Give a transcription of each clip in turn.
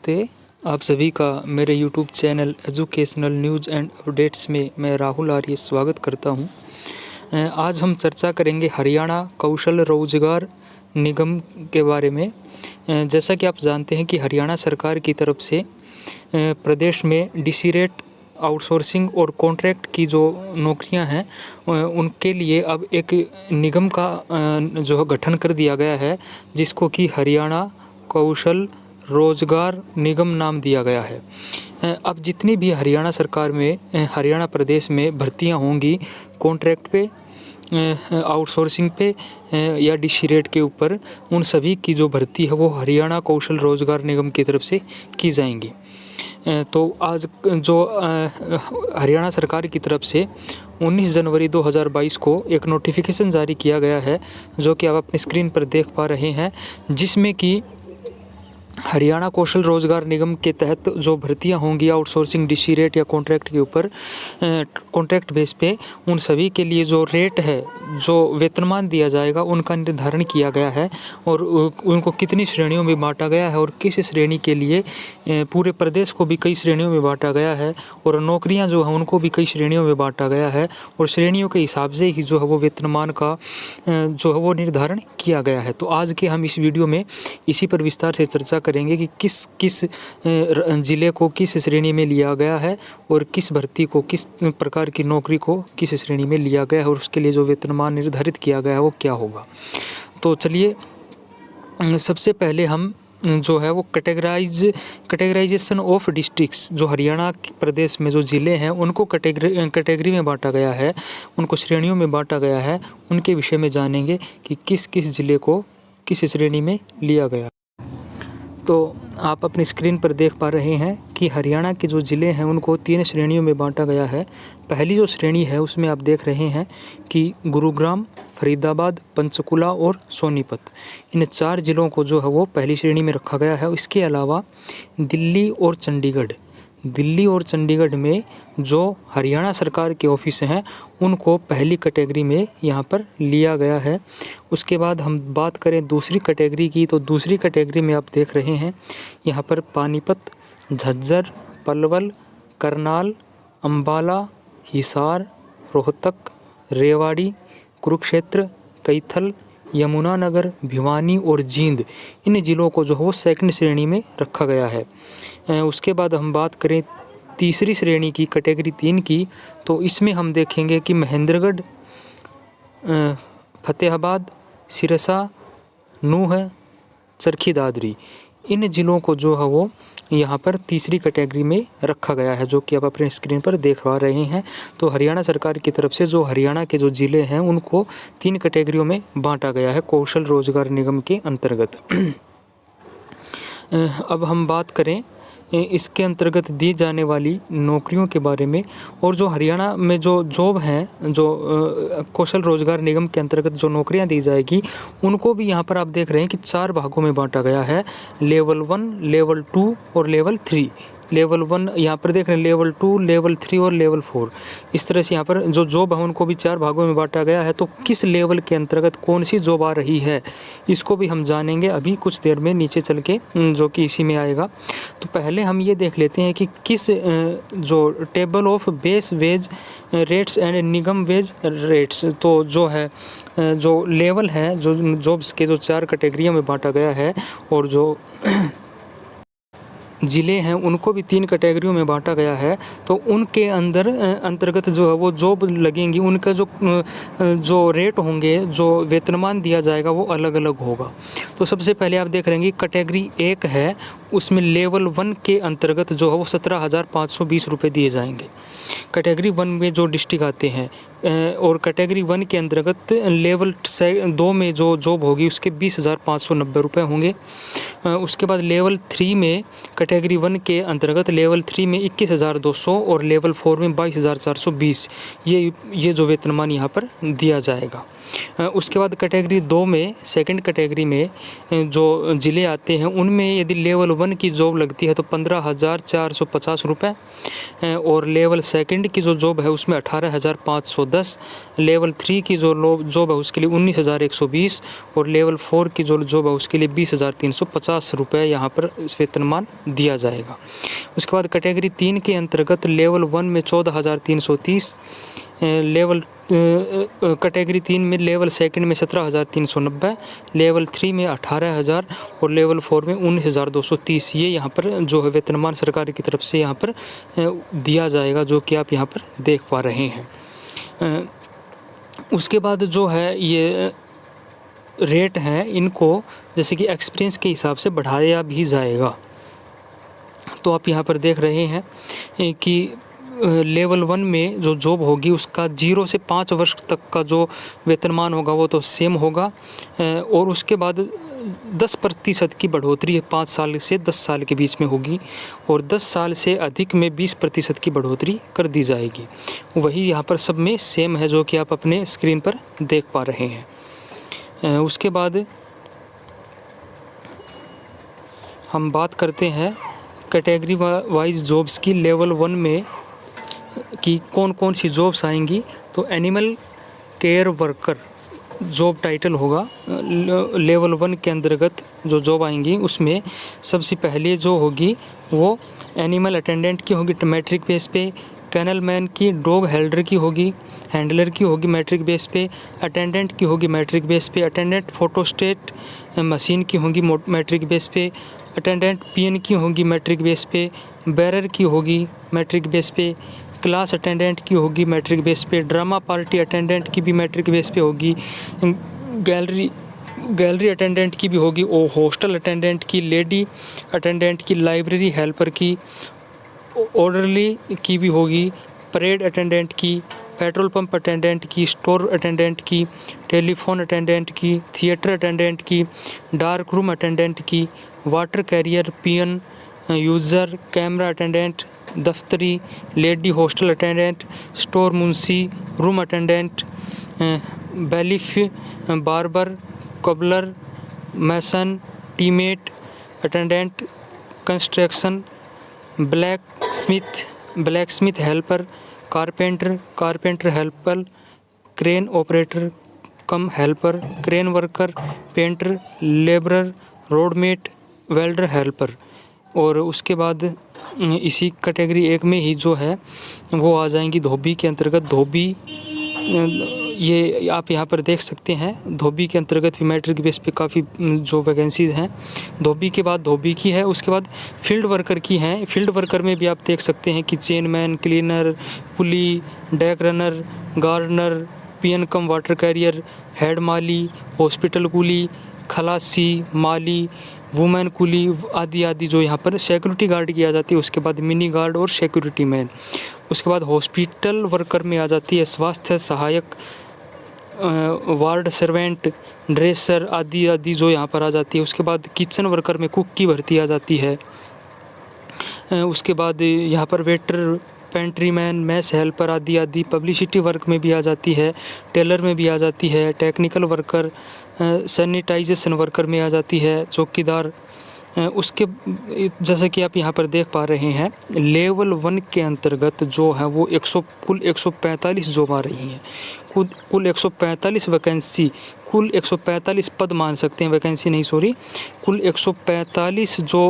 नमस्ते। आप सभी का मेरे YouTube channel educational news and updates में मैं राहुल आर्य स्वागत करता हूं। आज हम चर्चा करेंगे हरियाणा कौशल रोजगार निगम के बारे में। जैसा कि आप जानते हैं कि हरियाणा सरकार की तरफ से प्रदेश में डीसी रेट आउटसोर्सिंग और कॉन्ट्रैक्ट की जो नौकरियां हैं उनके लिए अब एक निगम का जो गठन कर दिया गया है, जिसको कि हरियाणा कौशल रोजगार निगम नाम दिया गया है। अब जितनी भी हरियाणा सरकार में हरियाणा प्रदेश में भर्तियां होंगी कॉन्ट्रैक्ट पे, आउटसोर्सिंग पे या डीसी रेट के ऊपर, उन सभी की जो भर्ती है वो हरियाणा कौशल रोजगार निगम की तरफ से की जाएंगी। तो आज जो हरियाणा सरकार की तरफ से 19 जनवरी 2022 को एक नोटिफिकेशन जारी किया गया है, जो कि आप अपनी स्क्रीन पर देख पा रहे हैं, जिसमें कि हरियाणा कौशल रोजगार निगम के तहत जो भर्तियां होंगी आउटसोर्सिंग डीसी रेट या कॉन्ट्रैक्ट के ऊपर, कॉन्ट्रैक्ट बेस पे, उन सभी के लिए जो रेट है, जो वेतनमान दिया जाएगा, उनका निर्धारण किया गया है और उनको कितनी श्रेणियों में बांटा गया है और किस श्रेणी के लिए पूरे प्रदेश को भी कई श्रेणियों में बांटा गया है और नौकरियां जो हैं उनको भी कई श्रेणियों में बांटा गया है और श्रेणियों के हिसाब से ही जो है वो वेतनमान का जो है वो निर्धारण किया गया है। तो आज के हम इस वीडियो में इसी पर विस्तार से चर्चा करेंगे कि किस किस ज़िले को किस श्रेणी में लिया गया है और किस भर्ती को, किस प्रकार की नौकरी को किस श्रेणी में लिया गया है और उसके लिए जो वेतनमान निर्धारित किया गया है वो क्या होगा। तो चलिए सबसे पहले हम जो है वो कैटेगराइजेशन ऑफ डिस्ट्रिक्ट्स, जो हरियाणा प्रदेश में जो ज़िले हैं उनको कैटेगरी में बांटा गया है, उनको श्रेणियों में बांटा गया है, उनके विषय में जानेंगे कि किस किस ज़िले को किस श्रेणी में लिया गया। तो आप अपनी स्क्रीन पर देख पा रहे हैं कि हरियाणा के जो ज़िले हैं उनको 3 श्रेणियों में बांटा गया है। पहली जो श्रेणी है उसमें आप देख रहे हैं कि गुरुग्राम, फरीदाबाद, पंचकुला और सोनीपत, इन 4 ज़िलों को जो है वो पहली श्रेणी में रखा गया है। इसके अलावा दिल्ली और चंडीगढ़ में जो हरियाणा सरकार के ऑफिस हैं उनको पहली कैटेगरी में यहाँ पर लिया गया है। उसके बाद हम बात करें दूसरी कैटेगरी की, तो दूसरी कैटेगरी में आप देख रहे हैं यहाँ पर पानीपत, झज्जर, पलवल, करनाल, अंबाला, हिसार, रोहतक, रेवाड़ी, कुरुक्षेत्र, कैथल, यमुनानगर, भिवानी और जींद, इन ज़िलों को जो है वो सेकंड श्रेणी में रखा गया है। उसके बाद हम बात करें तीसरी श्रेणी की, कैटेगरी 3 की, तो इसमें हम देखेंगे कि महेंद्रगढ़, फतेहाबाद, सिरसा, नूंह, चरखी दादरी, इन ज़िलों को जो है वो यहाँ पर तीसरी कैटेगरी में रखा गया है, जो कि आप अपने स्क्रीन पर देख पा रहे हैं। तो हरियाणा सरकार की तरफ से जो हरियाणा के जो ज़िले हैं उनको 3 कैटेगरियों में बांटा गया है कौशल रोजगार निगम के अंतर्गत। अब हम बात करें इसके अंतर्गत दी जाने वाली नौकरियों के बारे में, और जो हरियाणा में जो जॉब हैं, जो कौशल रोजगार निगम के अंतर्गत जो नौकरियां दी जाएगी, उनको भी यहाँ पर आप देख रहे हैं कि 4 भागों में बांटा गया है, लेवल 1, लेवल 2 और लेवल 3। लेवल 1 यहाँ पर देख रहे हैं, लेवल 2, लेवल 3 और लेवल 4, इस तरह से यहाँ पर जो जॉब है उनको भी 4 भागों में बांटा गया है। तो किस लेवल के अंतर्गत कौन सी जॉब आ रही है इसको भी हम जानेंगे अभी कुछ देर में नीचे चल के, जो कि इसी में आएगा। तो पहले हम ये देख लेते हैं कि किस जो table of base wage rates and निगम वेज रेट्स, तो जो है जो लेवल है, जो जॉब्स के जो 4 कैटेगरियों में बांटा गया है और जो ज़िले हैं उनको भी 3 कैटेगरियों में बांटा गया है, तो उनके अंतर्गत जो है वो जॉब लगेंगी, उनका जो रेट होंगे, जो वेतनमान दिया जाएगा वो अलग अलग होगा। तो सबसे पहले आप देख रहे हैं कि कैटेगरी 1 है, उसमें लेवल 1 के अंतर्गत जो है वो 17,520 रुपये दिए जाएंगे। कैटेगरी 1 में जो डिस्ट्रिक्ट आते हैं, और कैटेगरी 1 के अंतर्गत लेवल 2 में जो जॉब होगी उसके 20,590 रुपये होंगे। उसके बाद लेवल 3 में, कैटेगरी 1 के अंतर्गत लेवल 3 में 21,200 और लेवल 4 में 22,420, ये जो वेतनमान यहाँ पर दिया जाएगा। उसके बाद कैटेगरी 2 में, सेकंड कैटेगरी में जो ज़िले आते हैं उनमें यदि लेवल लेवल 1 की जॉब लगती है तो 15,450 रुपये, और लेवल सेकंड की जो जॉब है उसमें 18,510, लेवल 3 की जो जॉब है उसके लिए 19,120, और लेवल 4 की जो जॉब है उसके लिए 20,350 रुपये यहाँ पर वेतनमान दिया जाएगा। उसके बाद कैटेगरी 3 के अंतर्गत लेवल 1 में 14,330, लेवल कैटेगरी 3 में लेवल सेकंड में 17,390, लेवल 3 में 18,000 और लेवल 4 में 19,230। ये यहाँ पर जो है वेतनमान सरकार की तरफ से यहाँ पर दिया जाएगा, जो कि आप यहाँ पर देख पा रहे हैं। उसके बाद जो है ये रेट हैं इनको जैसे कि एक्सपीरियंस के हिसाब से बढ़ाया भी जाएगा। तो आप यहाँ पर देख रहे हैं कि लेवल 1 में जो जॉब होगी उसका 0 से 5 वर्ष तक का जो वेतनमान होगा वो तो सेम होगा, और उसके बाद 10% की बढ़ोतरी है 5 साल से 10 साल के बीच में होगी, और 10 साल से अधिक में 20% की बढ़ोतरी कर दी जाएगी। वही यहाँ पर सब में सेम है जो कि आप अपने स्क्रीन पर देख पा रहे हैं। उसके बाद हम बात करते हैं कैटेगरी वाइज जॉब्स की। लेवल 1 में कि कौन कौन सी जॉब्स आएंगी, तो animal care worker job title होगा। लेवल 1 के अंतर्गत जो जॉब आएंगी उसमें सबसे पहले जो होगी वो एनिमल अटेंडेंट की होगी मैट्रिक बेस पे, कैनल मैन की, डॉग हेल्डर की होगी, हैंडलर की होगी मैट्रिक बेस पे, अटेंडेंट की होगी मैट्रिक बेस पे, अटेंडेंट फोटोस्टेट मशीन की होगी मैट्रिक बेस पे, अटेंडेंट पीएन की होगी मैट्रिक बेस पे, बैरर की होगी मैट्रिक बेस पे, क्लास अटेंडेंट की होगी मैट्रिक बेस पे, ड्रामा पार्टी अटेंडेंट की भी मैट्रिक बेस पे होगी, गैलरी अटेंडेंट की भी होगी, और हॉस्टल अटेंडेंट की, लेडी अटेंडेंट की, लाइब्रेरी हेल्पर की, ऑर्डरली की भी होगी, परेड अटेंडेंट की, पेट्रोल पंप अटेंडेंट की, स्टोर अटेंडेंट की, टेलीफोन अटेंडेंट की, थिएटर अटेंडेंट की, डार्क रूम अटेंडेंट की, water carrier, peon, user, camera attendant, दफ्तरी, लेडी हॉस्टल अटेंडेंट, स्टोर मुंशी, room attendant, bailiff, barber, cobbler, mason, teammate attendant, construction, blacksmith helper, carpenter helper, crane operator cum helper, crane worker, painter, labourer, road mate, welder helper. और उसके बाद इसी category 1 में ही जो है वो आ जाएंगी धोबी के अंतर्गत। धोबी ये आप यहाँ पर देख सकते हैं, धोबी के अंतर्गत भी मैट्रिक बेस पे काफ़ी जो वैकेंसीज़ हैं धोबी के बाद धोबी की है। उसके बाद फील्ड वर्कर की हैं। फील्ड वर्कर में भी आप देख सकते हैं कि चेनमैन, क्लीनर, पुली, डेक रनर, गार्डनर, पीएन कम वाटर कैरियर, हेड माली, हॉस्पिटल कुली, खलासी, माली, वुमेन कुली आदि आदि जो यहाँ पर सिक्योरिटी गार्ड की आ जाती है। उसके बाद मिनी गार्ड और सिक्योरिटी मैन। उसके बाद हॉस्पिटल वर्कर में आ जाती है स्वास्थ्य सहायक, वार्ड सर्वेंट, ड्रेसर आदि आदि जो यहाँ पर आ जाती है। उसके बाद किचन वर्कर में कुक की भर्ती आ जाती है। उसके बाद यहाँ पर waiter, pantry man, mess helper आदि आदि। पब्लिसिटी वर्क में भी आ जाती है, टेलर में भी आ जाती है, टेक्निकल वर्कर, सैनिटाइजेशन वर्कर में आ जाती है, चौकीदार। उसके जैसा कि आप यहाँ पर देख पा रहे हैं लेवल 1 के अंतर्गत जो है वो कुल 145 जॉब आ रही हैं। कुल 145 वैकेंसी, कुल 145 पद मान सकते हैं, वैकेंसी नहीं सॉरी, कुल 145 जो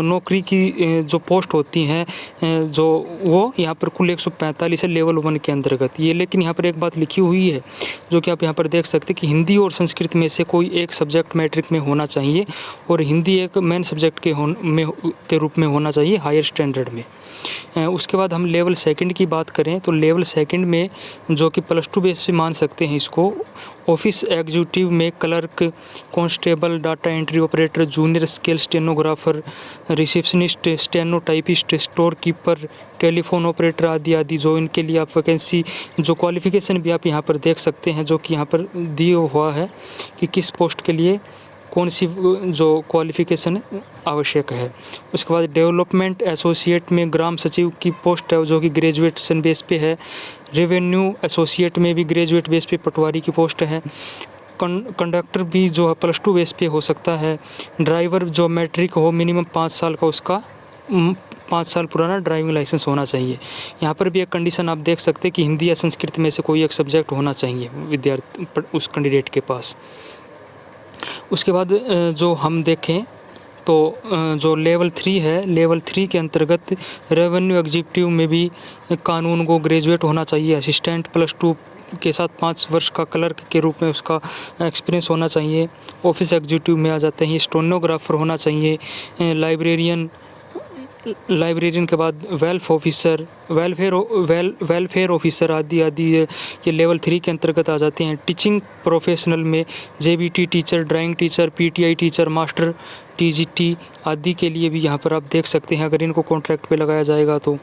नौकरी की जो पोस्ट होती हैं जो वो यहाँ पर कुल 145 है लेवल 1 के अंतर्गत ये। लेकिन यहाँ पर एक बात लिखी हुई है जो कि आप यहाँ पर देख सकते हैं कि हिंदी और संस्कृत में से कोई एक सब्जेक्ट मैट्रिक में होना चाहिए, और हिंदी एक मेन सब्जेक्ट के रूप में होना चाहिए हायर स्टैंडर्ड में। उसके बाद हम लेवल 2 की बात करें तो लेवल 2 में जो कि +2 बेस पे मान सकते हैं इसको, ऑफिस एग्जीक्यूटिव में clerk, constable, data entry operator, junior scale stenographer, receptionist, stenotypist, store keeper, telephone operator आदि आदि जो इनके लिए आप वैकेंसी जो क्वालिफ़िकेशन भी आप यहाँ पर देख सकते हैं जो कि यहाँ पर दिया हुआ है कि किस पोस्ट के लिए कौन सी जो क्वालिफ़िकेशन आवश्यक है। उसके बाद डेवलपमेंट एसोसिएट में ग्राम सचिव की पोस्ट है जो कि ग्रेजुएशन बेस पे है। रेवेन्यू एसोसिएट में भी ग्रेजुएट बेस पे पटवारी की पोस्ट है। कंडक्टर भी जो है +2 बेस पे हो सकता है। ड्राइवर जो मैट्रिक हो मिनिमम 5 साल का उसका 5 साल पुराना ड्राइविंग लाइसेंस होना चाहिए। यहाँ पर भी एक कंडीशन आप देख सकते हैं कि हिंदी या संस्कृत में से कोई एक सब्जेक्ट होना चाहिए विद्यार्थी उस कैंडिडेट के पास। उसके बाद जो हम देखें तो जो लेवल 3 है, लेवल 3 के अंतर्गत रेवेन्यू एग्जीक्यूटिव में भी कानून को ग्रेजुएट होना चाहिए। असिस्टेंट +2 के साथ 5 वर्ष का क्लर्क के रूप में उसका एक्सपीरियंस होना चाहिए। ऑफिस एग्जीक्यूटिव में आ जाते हैं, स्टेनोग्राफर होना चाहिए। लाइब्रेरियन के बाद वेलफेयर ऑफिसर आदि ये लेवल 3 के अंतर्गत आ जाते हैं। टीचिंग प्रोफेशनल में JBT teacher, drawing teacher, PTI teacher, master TGT आदि के लिए भी यहाँ पर आप देख सकते हैं। अगर इनको कॉन्ट्रैक्ट पे लगाया जाएगा तो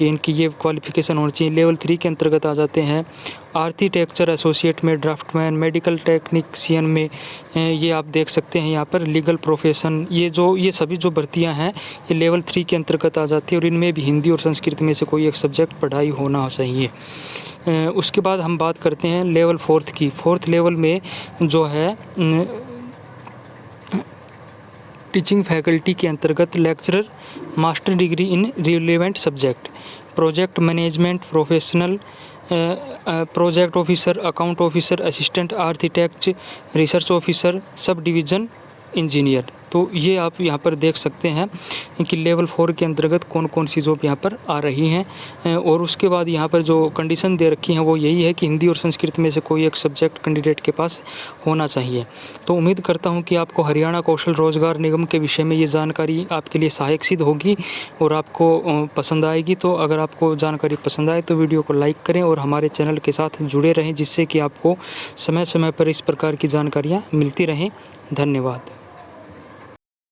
ये क्वालिफिकेशन होनी चाहिए। लेवल 3 के अंतर्गत आ जाते हैं आर्किटेक्चर एसोसिएट में, ड्राफ्टमैन, मेडिकल टेक्नीशियन में, ये आप देख सकते हैं यहाँ पर लीगल प्रोफेशन। ये सभी जो भर्तियाँ हैं ये लेवल 3 के अंतर्गत आ जाती है और इनमें भी हिंदी और संस्कृत में से कोई एक सब्जेक्ट पढ़ाई होना चाहिए। उसके बाद हम बात करते हैं लेवल 4 की। 4th लेवल में जो है टीचिंग फैकल्टी के अंतर्गत lecturer, master degree in relevant subject, project management professional, project officer, account officer, assistant architect, research officer, sub division engineer. तो ये आप यहाँ पर देख सकते हैं कि लेवल 4 के अंतर्गत कौन कौन सी जॉब यहाँ पर आ रही हैं। और उसके बाद यहाँ पर जो कंडीशन दे रखी हैं वो यही है कि हिंदी और संस्कृत में से कोई एक सब्जेक्ट कैंडिडेट के पास होना चाहिए। तो उम्मीद करता हूँ कि आपको हरियाणा कौशल रोजगार निगम के विषय में ये जानकारी आपके लिए सहायक सिद्ध होगी और आपको पसंद आएगी। तो अगर आपको जानकारी पसंद आए तो वीडियो को लाइक करें और हमारे चैनल के साथ जुड़े रहें, जिससे कि आपको समय समय पर इस प्रकार की जानकारियाँ मिलती रहें। धन्यवाद।